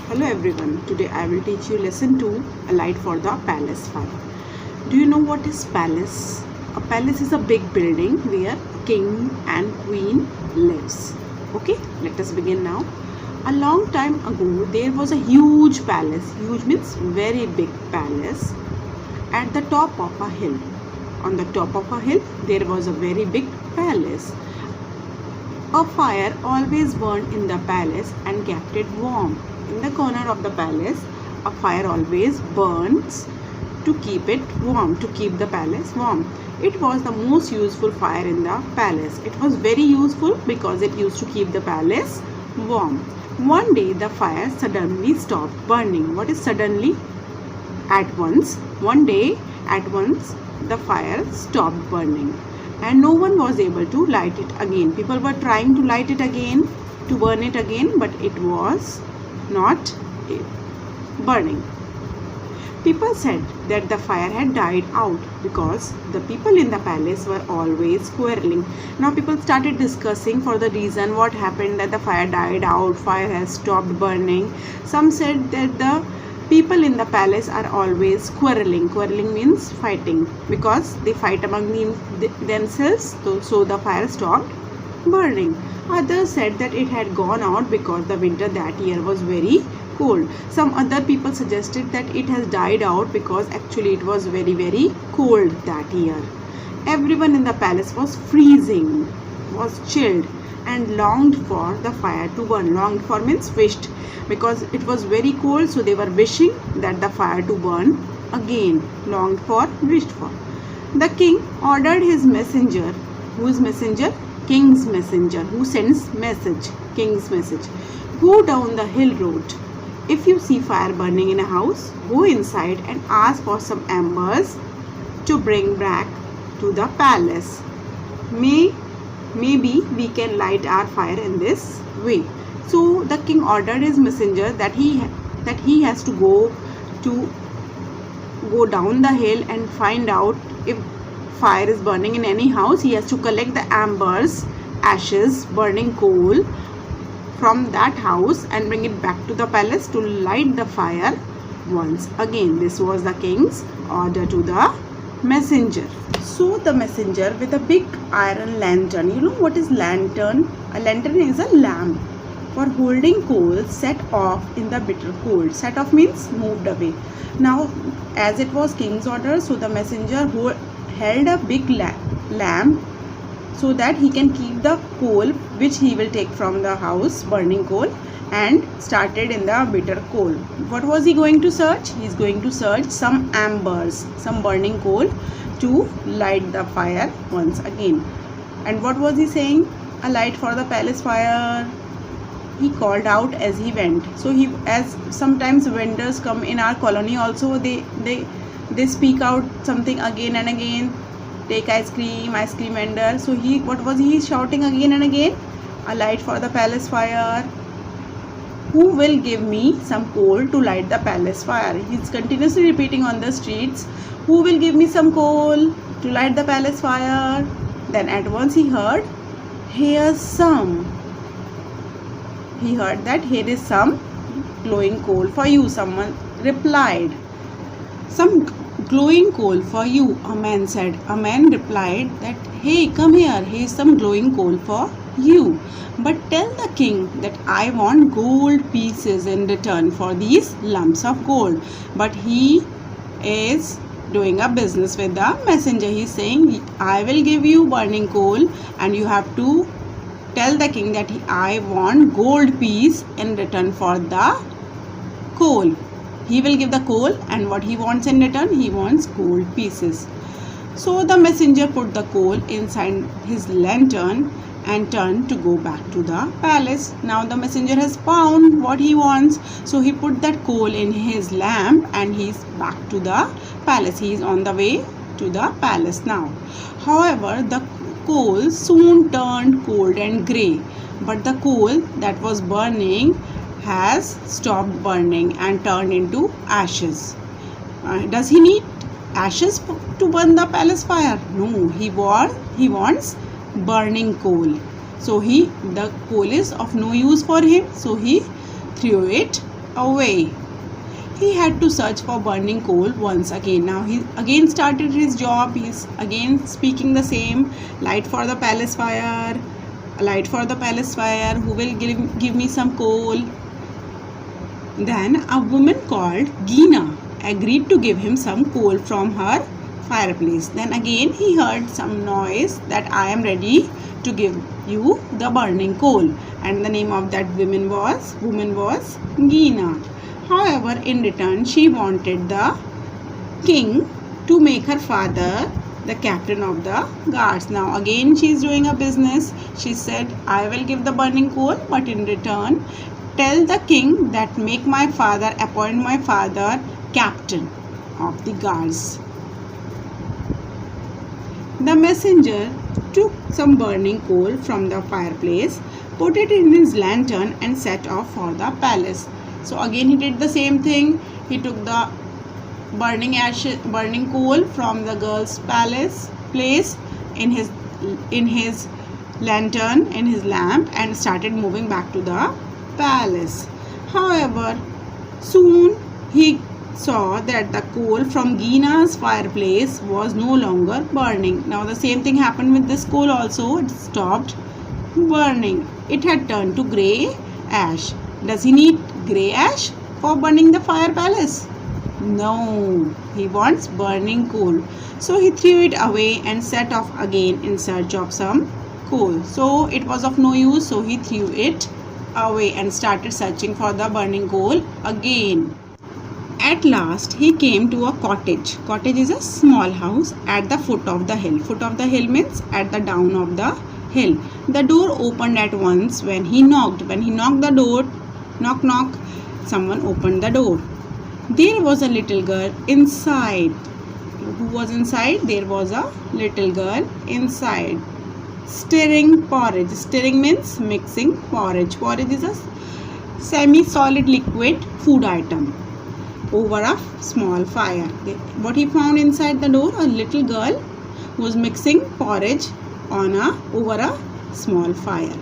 Hello everyone, today I will teach you lesson 2, a light for the palace fire. Do you know what is palace? A palace is a big building where king and queen lives. Okay, let us begin now. A long time ago there was a huge palace, huge means very big palace, at the top of a hill. On the top of a hill there was a very big palace. A fire always burned in the palace and kept it warm. In the corner of the palace, a fire always burns to keep it warm, to keep the palace warm. It was the most useful fire in the palace. It was very useful because it used to keep the palace warm. One day the fire suddenly stopped burning. What is suddenly? At once. One day at once the fire stopped burning and no one was able to light it again. People were trying to light it again, to burn it again, but it was not burning. People said that the fire had died out because the people in the palace were always quarreling. Now people started discussing for the reason what happened, that the fire died out, fire has stopped burning. Some said that the people in the palace are always quarreling. Quarreling means fighting, because they fight among themselves, so the fire stopped burning. Others said that it had gone out because the winter that year was very cold. Some other people suggested that it has died out because actually it was very cold that year. Everyone in the palace was freezing, was chilled, and longed for the fire to burn. Longed for means wished, because it was very cold, so they were wishing that the fire to burn again. Longed for, wished for. The king ordered his messenger. Whose messenger? King's messenger, who sends message. King's message. Go down the hill road. If you see fire burning in a house, go inside and ask for some embers to bring back to the palace. Maybe we can light our fire in this way. So the king ordered his messenger that he has to go down the hill and find out if fire is burning in any house. He has to collect the embers, ashes, burning coal from that house and bring it back to the palace to light the fire once again. This was the king's order to the messenger. So the messenger with a big iron lantern. You know what is lantern? A lantern is a lamp for holding coal set off in the bitter cold. Set off means moved away. Now as it was king's order, so the messenger held a big lamp so that he can keep the coal which he will take from the house, burning coal, and started in the bitter coal. What was he going to search? He is going to search some embers, some burning coal to light the fire once again. And what was he saying? A light for the palace fire. He called out as he went. So as sometimes vendors come in our colony also, they speak out something again and again. Take ice cream vendor. So what was he shouting again and again? A light for the palace fire. Who will give me some coal to light the palace fire? He's continuously repeating on the streets. Who will give me some coal to light the palace fire? Then at once he heard, here's some. He heard that here is some glowing coal for you. Someone replied. Some glowing coal for you, a man said. A man replied that, hey, come here, here's some glowing coal for you. But tell the king that I want gold pieces in return for these lumps of gold. But he is doing a business with the messenger. He is saying, I will give you burning coal and you have to tell the king that I want gold piece in return for the coal. He will give the coal, and what he wants in return? He wants gold pieces. So the messenger put the coal inside his lantern and turned to go back to the palace. Now the messenger has found what he wants. So he put that coal in his lamp and he's back to the palace. He is on the way to the palace now. However, the coal soon turned cold and grey. But the coal that was burning has stopped burning and turned into ashes. Does he need ashes to burn the palace fire? No, he wants burning coal. So the coal is of no use for him, so he threw it away. He had to search for burning coal once again. Now he again started his job. He's again speaking the same. Light for the palace fire. Light for the palace fire. Who will give me some coal? Then a woman called Gina agreed to give him some coal from her fireplace. Then again he heard some noise that I am ready to give you the burning coal. And the name of that woman was Gina. However, in return, she wanted the king to make her father the captain of the guards. Now again she is doing a business. She said, I will give the burning coal, but in return, tell the king that appoint my father captain of the guards. The messenger took some burning coal from the fireplace, put it in his lantern and set off for the palace. So again he did the same thing. He took the burning coal from the girl's place in his lantern, in his lamp, and started moving back to the palace. However, soon he saw that the coal from Gina's fireplace was no longer burning. Now the same thing happened with this coal also. It stopped burning. It had turned to grey ash. Does he need grey ash for burning the fire palace? No, he wants burning coal. So he threw it away and set off again in search of some coal. So it was of no use, so he threw it away and started searching for the burning coal again. At last he came to a cottage. Cottage is a small house at the foot of the hill. Foot of the hill means at the down of the hill. The door opened at once when he knocked. When he knocked the door, knock knock, someone opened the door. There was a little girl inside. Who was inside? There was a little girl inside, stirring porridge. Stirring means mixing porridge. Porridge is a semi-solid liquid food item over a small fire. What he found inside the door? A little girl was mixing porridge over a small fire.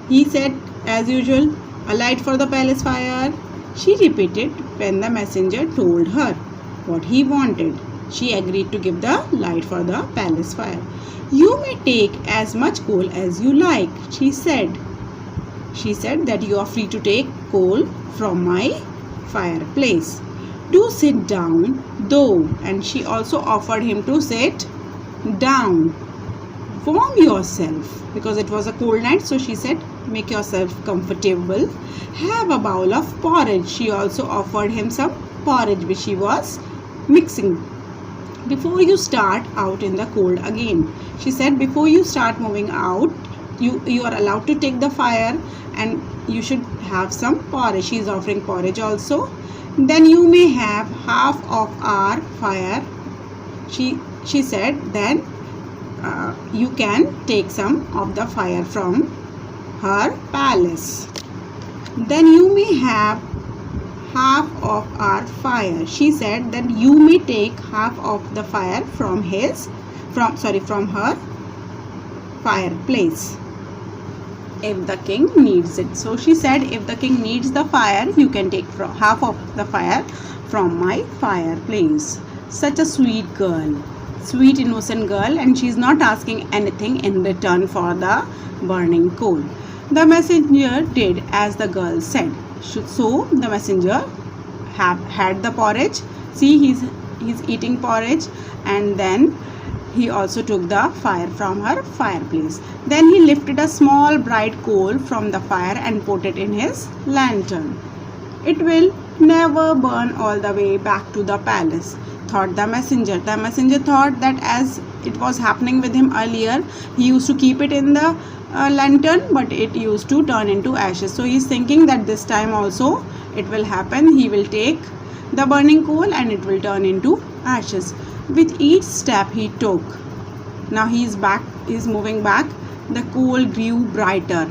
He said, as usual, a light for the palace fire. She repeated when the messenger told her what he wanted. She agreed to give the light for the palace fire. You may take as much coal as you like, she said. She said that you are free to take coal from my fireplace. Do sit down, though. And she also offered him to sit down. Warm yourself, because it was a cold night, so she said, make yourself comfortable. Have a bowl of porridge. She also offered him some porridge which she was mixing. Before you start out in the cold again, she said, before you start moving out, you are allowed to take the fire and you should have some porridge. She is offering porridge also. Then you may have half of our fire. She said, then you can take some of the fire from her palace. Then you may have half of our fire. She said that you may take half of the fire from her fireplace if the king needs it. So she said, if the king needs the fire, you can take half of the fire from my fireplace. Such a sweet girl, sweet innocent girl, and she is not asking anything in return for the burning coal. The messenger did as the girl said. So the messenger had the porridge. See, he's eating porridge, and then he also took the fire from her fireplace. Then he lifted a small bright coal from the fire and put it in his lantern. It will never burn all the way back to the palace, thought the messenger. The messenger thought that as it was happening with him earlier, he used to keep it in the lantern, but it used to turn into ashes. So he is thinking that this time also it will happen. He will take the burning coal and it will turn into ashes. With each step he took, now he is moving back, the coal grew brighter.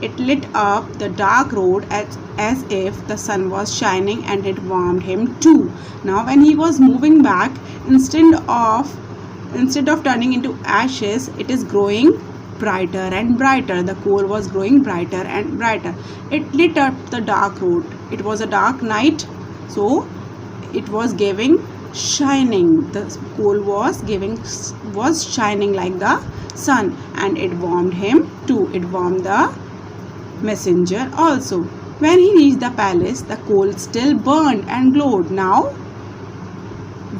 It lit up the dark road as if the sun was shining, and it warmed him too. Now when he was moving back, instead of turning into ashes, it is growing brighter and brighter. The coal was growing brighter and brighter. It lit up the dark road. It was a dark night, so it was giving shining. The coal was shining like the sun, and it warmed him too. It warmed the messenger also. When he reached the palace, the coal still burned and glowed. Now,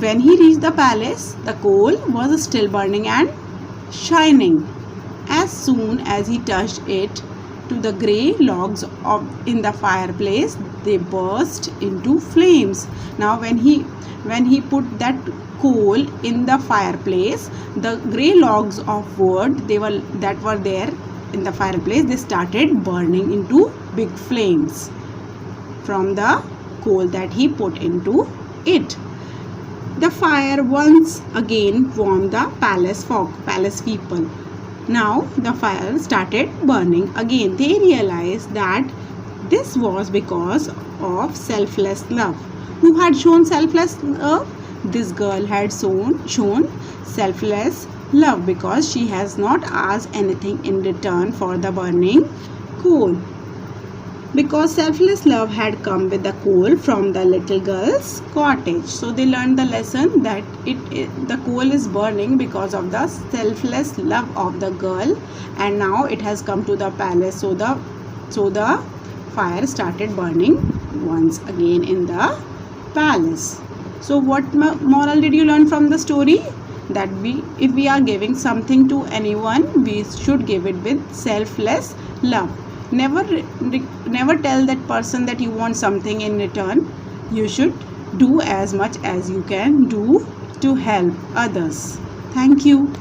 when he reached the palace, the coal was still burning and shining. As soon as he touched it to the grey logs in the fireplace, they burst into flames. Now, when he put that coal in the fireplace, the grey logs of wood that were there in the fireplace, they started burning into big flames from the coal that he put into it. The fire once again warmed the palace people. Now the fire started burning again. They realized that this was because of selfless love. Who had shown selfless love? This girl had shown selfless love, because she has not asked anything in return for the burning coal. Because selfless love had come with the coal from the little girl's cottage. So they learned the lesson that the coal is burning because of the selfless love of the girl, and now it has come to the palace. So the fire started burning once again in the palace. So what moral did you learn from the story? That if we are giving something to anyone, we should give it with selfless love. Never tell that person that you want something in return. You should do as much as you can do to help others. Thank you.